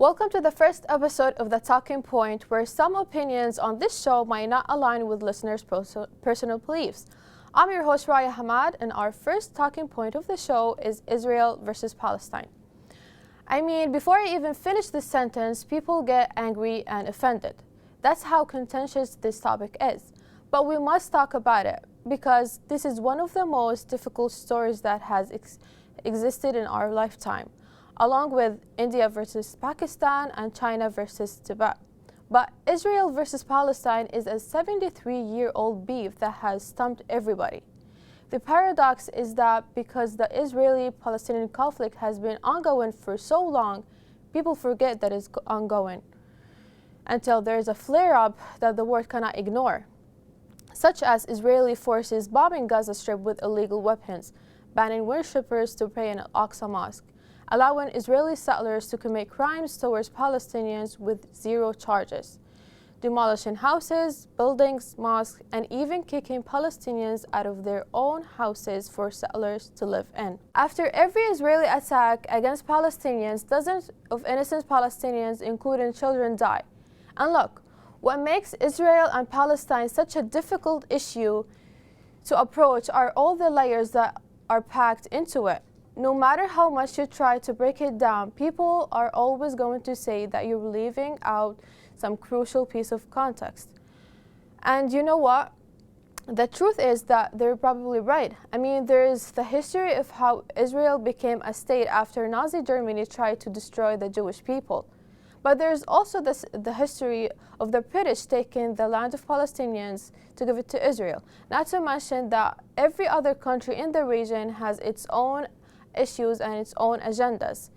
Welcome to the first episode of The Talking Point, where some opinions on this show might not align with listeners' personal beliefs. I'm your host, Rayah Hammad, and our first talking point of the show is Israel versus Palestine. I mean, before I even finish this sentence, people get angry and offended. That's how contentious this topic is. But we must talk about it, because this is one of the most difficult stories that has existed in our lifetime, along with India versus Pakistan and China versus Tibet. But Israel versus Palestine is a 73-year-old beef that has stumped everybody. The paradox is that because the Israeli-Palestinian conflict has been ongoing for so long, people forget that it's ongoing until there is a flare-up that the world cannot ignore, such as Israeli forces bombing Gaza Strip with illegal weapons, banning worshippers to pray in Al-Aqsa Mosque, allowing Israeli settlers to commit crimes towards Palestinians with zero charges, demolishing houses, buildings, mosques, and even kicking Palestinians out of their own houses for settlers to live in. After every Israeli attack against Palestinians, dozens of innocent Palestinians, including children, die. And look, what makes Israel and Palestine such a difficult issue to approach are all the layers that are packed into it. No matter how much you try to break it down, people are always going to say that you're leaving out some crucial piece of context. And you know what? The truth is that they're probably right. I mean, there's the history of how Israel became a state after Nazi Germany tried to destroy the Jewish people. But there's also the history of the British taking the land of Palestinians to give it to Israel. Not to mention that every other country in the region has its own issues and its own agendas.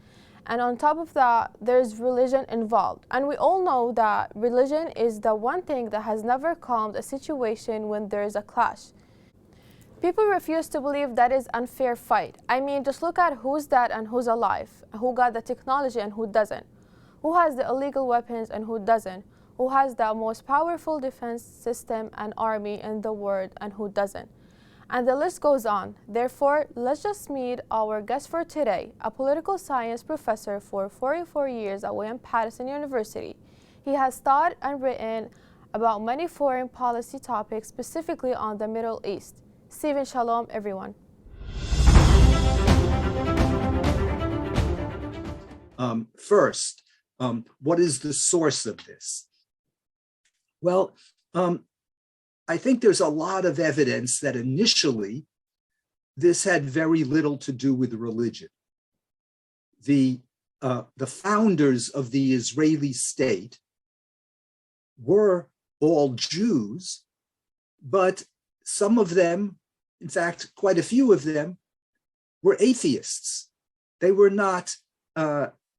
And on top of that, there's religion involved. And we all know that religion is the one thing that has never calmed a situation when there is a clash. People refuse to believe that is unfair fight. I mean, just look at who's dead and who's alive, who got the technology and who doesn't, who has the illegal weapons and who doesn't, who has the most powerful defense system and army in the world and who doesn't. And the list goes on. Therefore, let's just meet our guest for today, a political science professor for 44 years at William Patterson University. He has taught and written about many foreign policy topics, specifically on the Middle East. Stephen, shalom, everyone. First, what is the source of this? Well, I think there's a lot of evidence that initially this had very little to do with religion. The founders of the Israeli state were all Jews, but some of them, in fact, quite a few of them, were atheists. They were not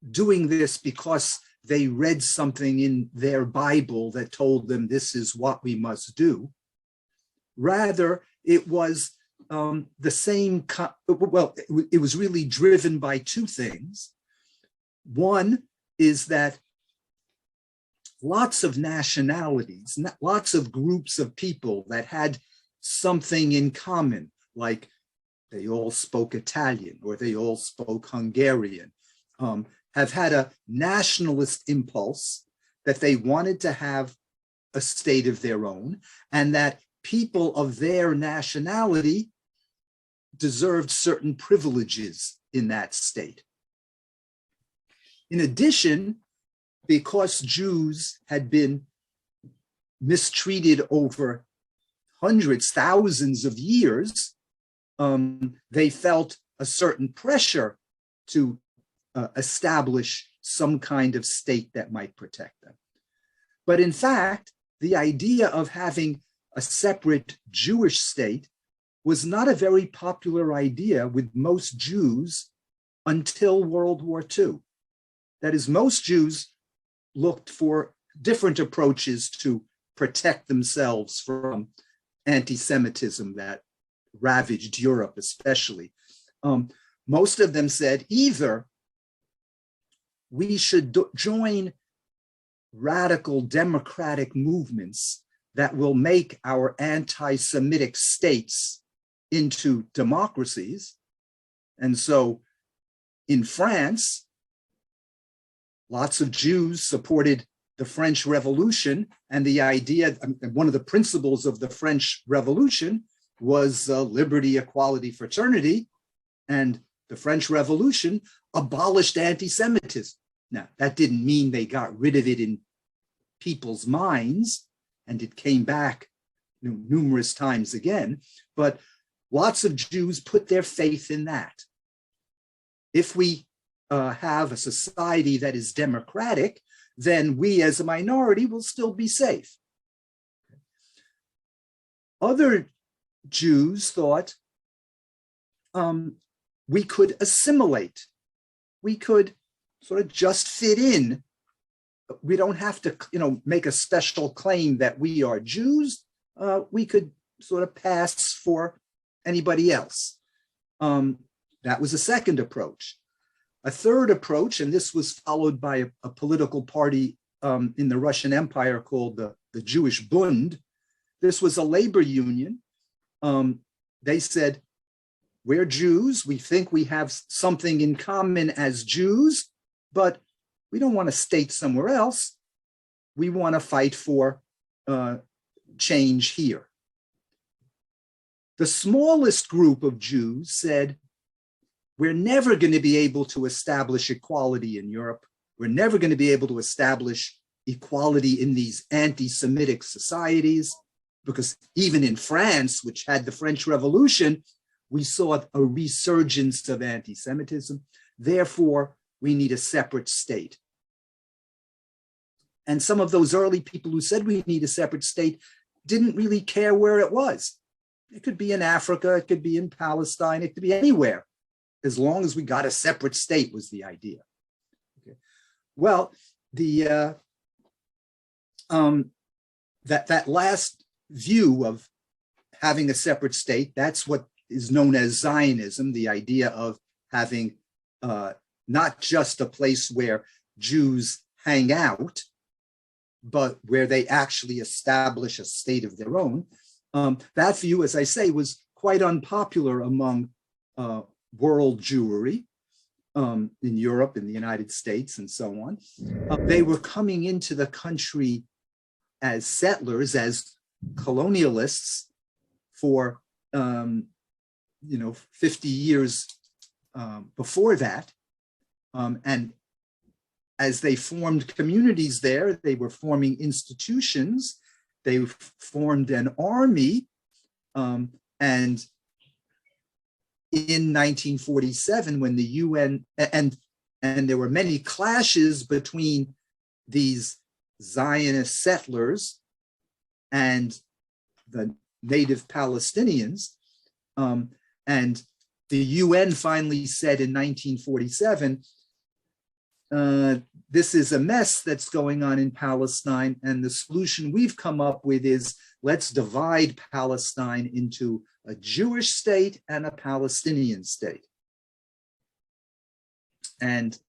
doing this because they read something in their Bible that told them this is what we must do. Rather, it was the same, it was really driven by two things. One is that lots of nationalities, lots of groups of people that had something in common, like they all spoke Italian or they all spoke Hungarian, have had a nationalist impulse that they wanted to have a state of their own, and that people of their nationality deserved certain privileges in that state. In addition, because Jews had been mistreated over hundreds, thousands of years, they felt a certain pressure to establish some kind of state that might protect them. But in fact, the idea of having a separate Jewish state was not a very popular idea with most Jews until World War II. That is, most Jews looked for different approaches to protect themselves from anti-Semitism that ravaged Europe especially. Most of them said either we should join radical democratic movements that will make our anti-Semitic states into democracies. And so in France, lots of Jews supported the French Revolution, and the idea, one of the principles of the French Revolution was liberty, equality, fraternity, and the French Revolution abolished anti-Semitism. Now, that didn't mean they got rid of it in people's minds, and it came back numerous times again, but lots of Jews put their faith in that. If we have a society that is democratic, then we as a minority will still be safe. Other Jews thought we could assimilate. We could sort of just fit in. We don't have to, make a special claim that we are Jews. We could sort of pass for anybody else. That was a second approach. A third approach, and this was followed by a political party in the Russian Empire called the Jewish Bund. This was a labor union. They said, we're Jews. We think we have something in common as Jews, but we don't want to state somewhere else. We want to fight for change here. The smallest group of Jews said, we're never going to be able to establish equality in Europe. We're never going to be able to establish equality in these anti-Semitic societies, because even in France, which had the French Revolution, we saw a resurgence of anti-Semitism. Therefore, we need a separate state. And some of those early people who said we need a separate state didn't really care where it was. It could be in Africa, it could be in Palestine, it could be anywhere, as long as we got a separate state was the idea. Okay. Well, that last view of having a separate state, that's what is known as Zionism, the idea of having not just a place where Jews hang out, but where they actually establish a state of their own. That view, as I say, was quite unpopular among world Jewry in Europe, in the United States, and so on. They were coming into the country as settlers, as colonialists for 50 years before that. And as they formed communities there, they were forming institutions, they formed an army, and in 1947, when the UN, and there were many clashes between these Zionist settlers and the native Palestinians, and the UN finally said in 1947, this is a mess that's going on in Palestine, and the solution we've come up with is let's divide Palestine into a Jewish state and a Palestinian state. And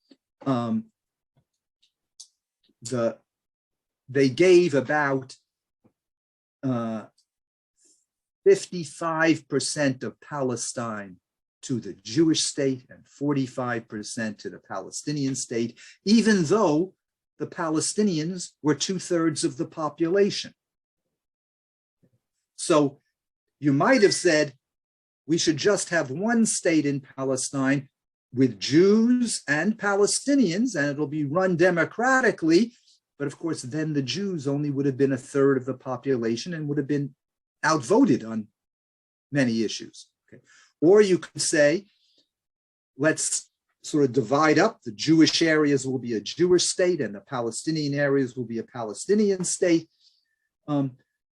they gave about 55% of Palestine to the Jewish state and 45% to the Palestinian state, even though the Palestinians were 2/3 of the population. So you might have said, we should just have one state in Palestine with Jews and Palestinians, and it'll be run democratically. But of course, then the Jews only would have been 1/3 of the population and would have been outvoted on many issues. Okay. Or you could say, let's sort of divide up. The Jewish areas will be a Jewish state and the Palestinian areas will be a Palestinian state.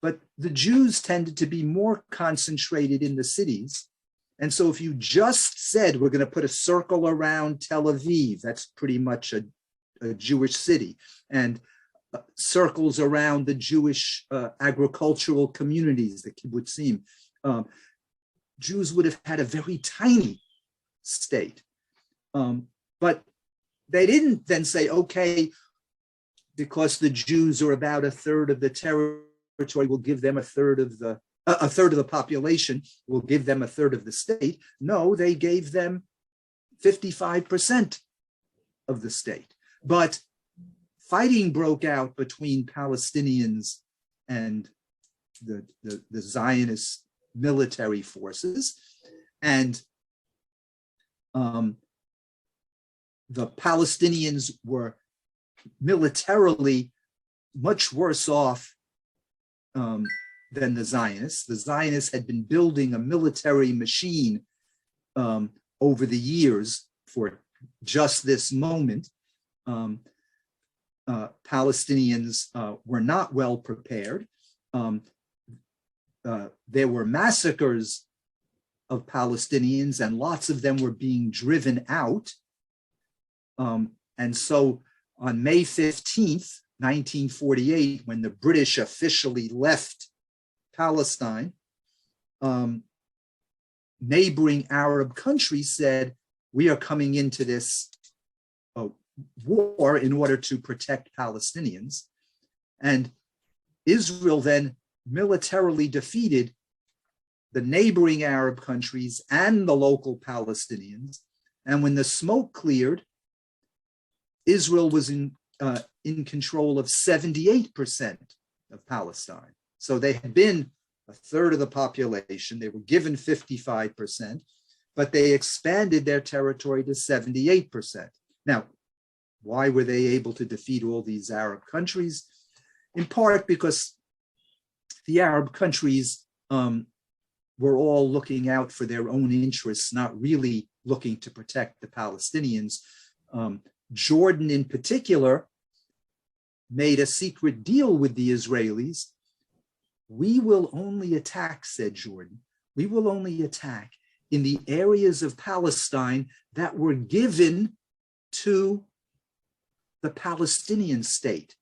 But the Jews tended to be more concentrated in the cities. And so if you just said, we're going to put a circle around Tel Aviv, that's pretty much a Jewish city, and circles around the Jewish agricultural communities, the kibbutzim, Jews would have had a very tiny state. But they didn't then say, okay, because the Jews are about 1/3 of the territory, we'll give them 1/3 of the population, we'll give them 1/3 of the state. No, they gave them 55% of the state. But fighting broke out between Palestinians and the Zionist military forces. And the Palestinians were militarily much worse off than the Zionists. The Zionists had been building a military machine over the years for just this moment. Palestinians were not well prepared. There were massacres of Palestinians, and lots of them were being driven out. And so on May 15th, 1948, when the British officially left Palestine, neighboring Arab countries said, we are coming into this war in order to protect Palestinians. And Israel then militarily defeated the neighboring Arab countries and the local Palestinians. And when the smoke cleared, Israel was in control of 78% of Palestine. So they had been a third of the population. They were given 55%, but they expanded their territory to 78%. Now, why were they able to defeat all these Arab countries? In part because the Arab countries were all looking out for their own interests, not really looking to protect the Palestinians. Jordan in particular made a secret deal with the Israelis. We will only attack, said Jordan, we will only attack in the areas of Palestine that were given to the Palestinian state.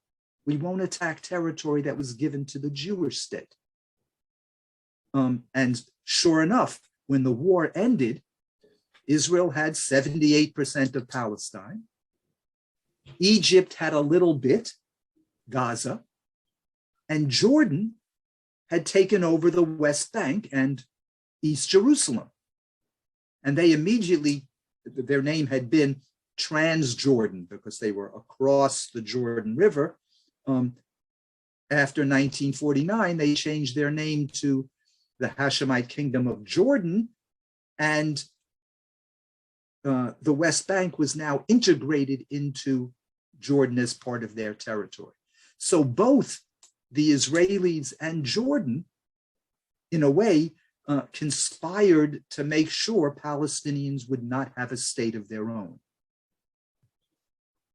We won't attack territory that was given to the Jewish state. And sure enough, when the war ended, Israel had 78% of Palestine. Egypt had a little bit, Gaza, and Jordan had taken over the West Bank and East Jerusalem. And they immediately, their name had been Transjordan because they were across the Jordan River. After 1949, they changed their name to the Hashemite Kingdom of Jordan, and the West Bank was now integrated into Jordan as part of their territory. So both the Israelis and Jordan, in a way, conspired to make sure Palestinians would not have a state of their own.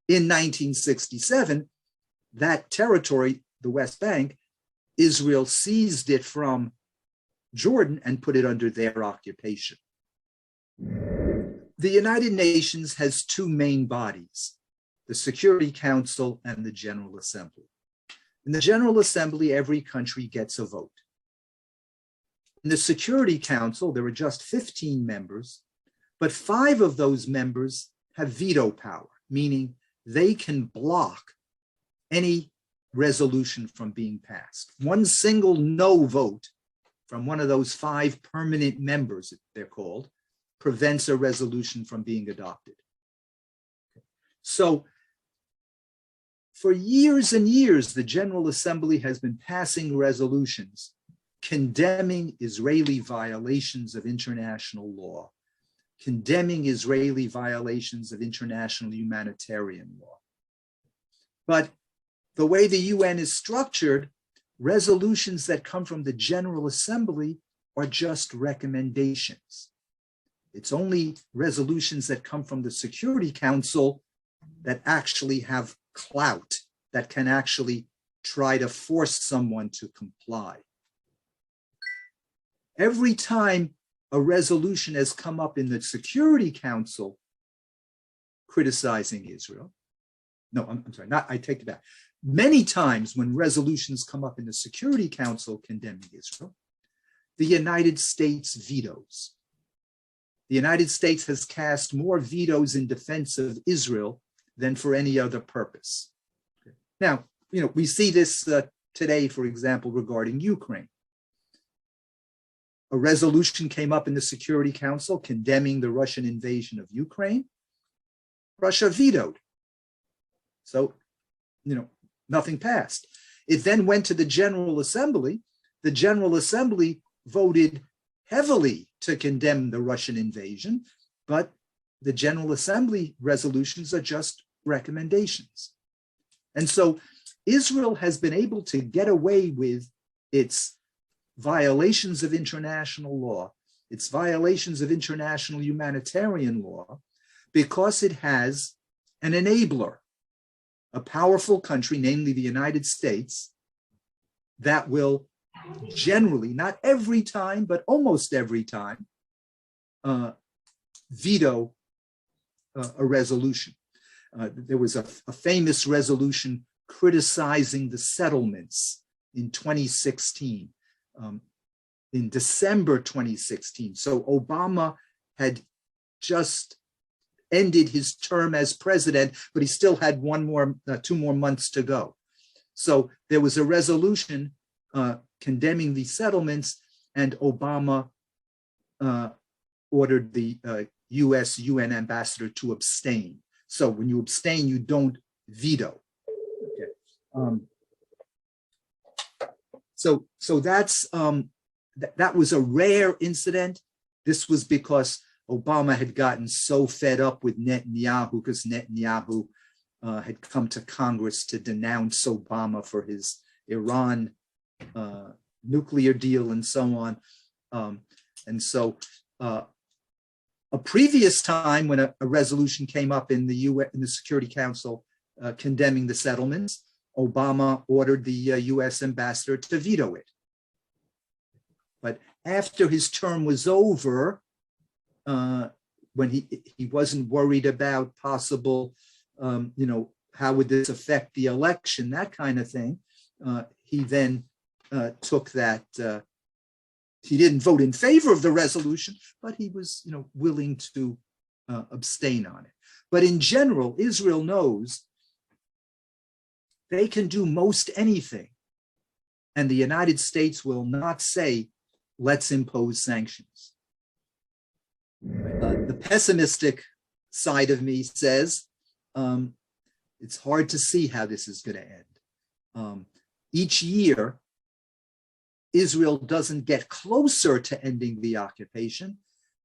In 1967, that territory, the West Bank, Israel seized it from Jordan and put it under their occupation. The United Nations has two main bodies, the Security Council and the General Assembly. In the General Assembly, every country gets a vote. In the Security Council, there are just 15 members, but 5 of those members have veto power, meaning they can block any resolution from being passed. One single no vote from one of those 5 permanent members, they're called, prevents a resolution from being adopted. So for years and years, the General Assembly has been passing resolutions condemning Israeli violations of international law, condemning Israeli violations of international humanitarian law. But the way the UN is structured, resolutions that come from the General Assembly are just recommendations. It's only resolutions that come from the Security Council that actually have clout, that can actually try to force someone to comply. Every time a resolution has come up in the Security Council criticizing Israel, no, I'm sorry, I take it back. Many times when resolutions come up in the Security Council condemning Israel, the United States vetoes. The United States has cast more vetoes in defense of Israel than for any other purpose. Now, we see this today, for example, regarding Ukraine. A resolution came up in the Security Council condemning the Russian invasion of Ukraine. Russia vetoed. So nothing passed. It then went to the General Assembly. The General Assembly voted heavily to condemn the Russian invasion, but the General Assembly resolutions are just recommendations. And so Israel has been able to get away with its violations of international law, its violations of international humanitarian law, because it has an enabler, a powerful country, namely the United States, that will generally, not every time, but almost every time, veto a resolution. There was a famous resolution criticizing the settlements in 2016, in December 2016. So Obama had just ended his term as president, but he still had 2 more months to go. So there was a resolution condemning the settlements, and Obama ordered the US UN ambassador to abstain. So when you abstain, you don't veto. Okay. So that's that was a rare incident. This was because Obama had gotten so fed up with Netanyahu, because Netanyahu had come to Congress to denounce Obama for his Iran nuclear deal and so on. And so a previous time when a resolution came up in the Security Council condemning the settlements, Obama ordered the US ambassador to veto it. But after his term was over, when he wasn't worried about possible, how would this affect the election, that kind of thing, he then took that, he didn't vote in favor of the resolution, but he was willing to abstain on it. But in general, Israel knows they can do most anything, and the United States will not say, let's impose sanctions. The pessimistic side of me says, it's hard to see how this is going to end. Each year, Israel doesn't get closer to ending the occupation,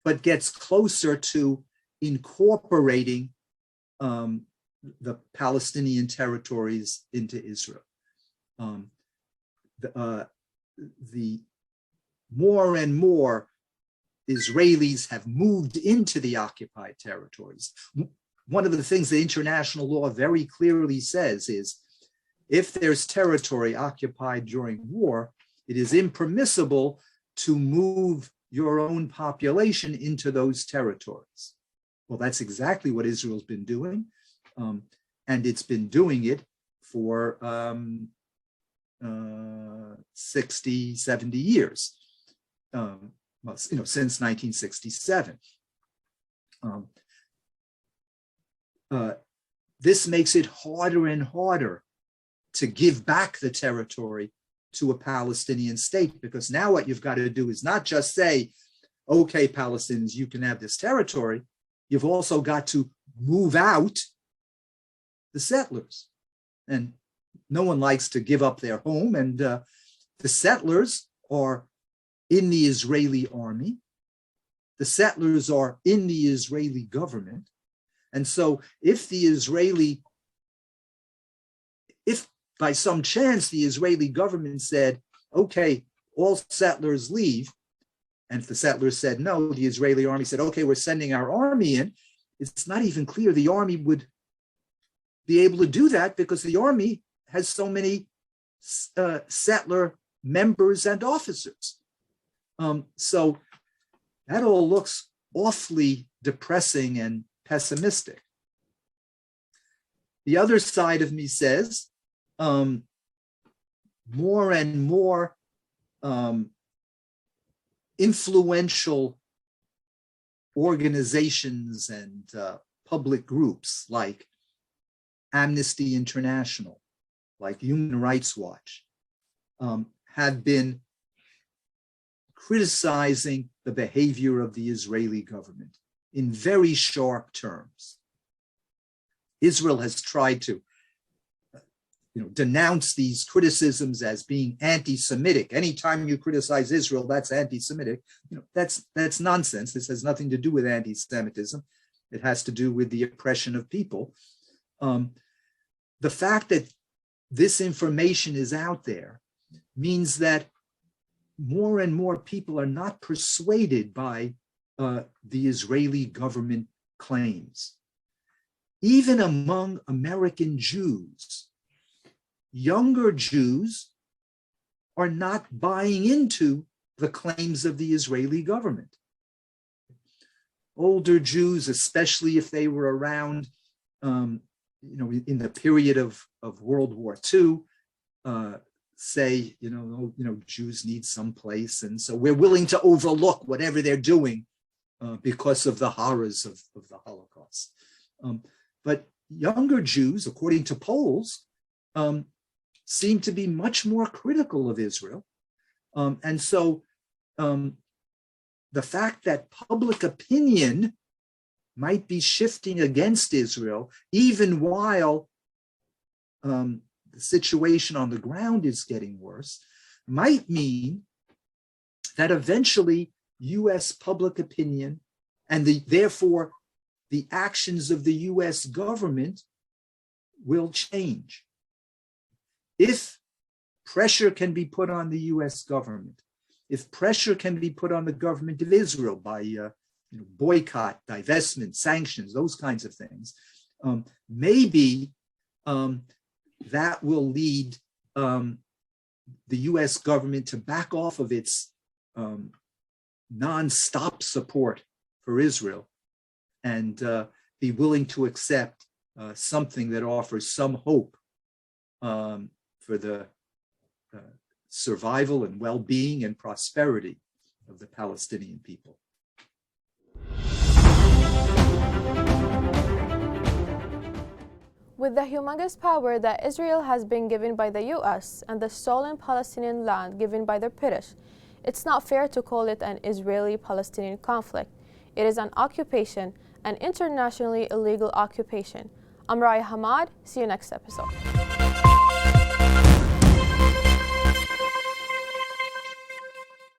but gets closer to incorporating the Palestinian territories into Israel. The more and more Israelis have moved into the occupied territories. One of the things that international law very clearly says is, if there's territory occupied during war, it is impermissible to move your own population into those territories. Well, that's exactly what Israel's been doing. And it's been doing it for 60, 70 years, since 1967. This makes it harder and harder to give back the territory to a Palestinian state, because now what you've got to do is not just say, okay, Palestinians, you can have this territory. You've also got to move out the settlers. And no one likes to give up their home. And the settlers are in the Israeli army. The settlers are in the Israeli government. And so if by some chance the Israeli government said, okay, all settlers leave, and if the settlers said no, the Israeli army said, okay, we're sending our army in, it's not even clear the army would be able to do that, because the army has so many settler members and officers. So that all looks awfully depressing and pessimistic. The other side of me says, more and more influential organizations and public groups like Amnesty International, like Human Rights Watch, have been criticizing the behavior of the Israeli government in very sharp terms. Israel has tried to denounce these criticisms as being anti-Semitic. Anytime you criticize Israel, that's anti-Semitic. That's nonsense. This has nothing to do with anti-Semitism. It has to do with the oppression of people. The fact that this information is out there means that more and more people are not persuaded by the Israeli government claims. Even among American Jews, younger Jews are not buying into the claims of the Israeli government. Older Jews, especially if they were around, in the period of World War II, say, Jews need some place, and so we're willing to overlook whatever they're doing because of the horrors of the Holocaust. But younger Jews, according to polls, seem to be much more critical of Israel. And so the fact that public opinion might be shifting against Israel, even while the situation on the ground is getting worse, might mean that eventually US public opinion and therefore the actions of the US government will change. If pressure can be put on the US government, if pressure can be put on the government of Israel by boycott, divestment, sanctions, those kinds of things, maybe that will lead the US government to back off of its non-stop support for Israel and be willing to accept something that offers some hope for the survival and well-being and prosperity of the Palestinian people. With the humongous power that Israel has been given by the US and the stolen Palestinian land given by the British, it's not fair to call it an Israeli-Palestinian conflict. It is an occupation, an internationally illegal occupation. I'm Rayah Hammad. See you next episode.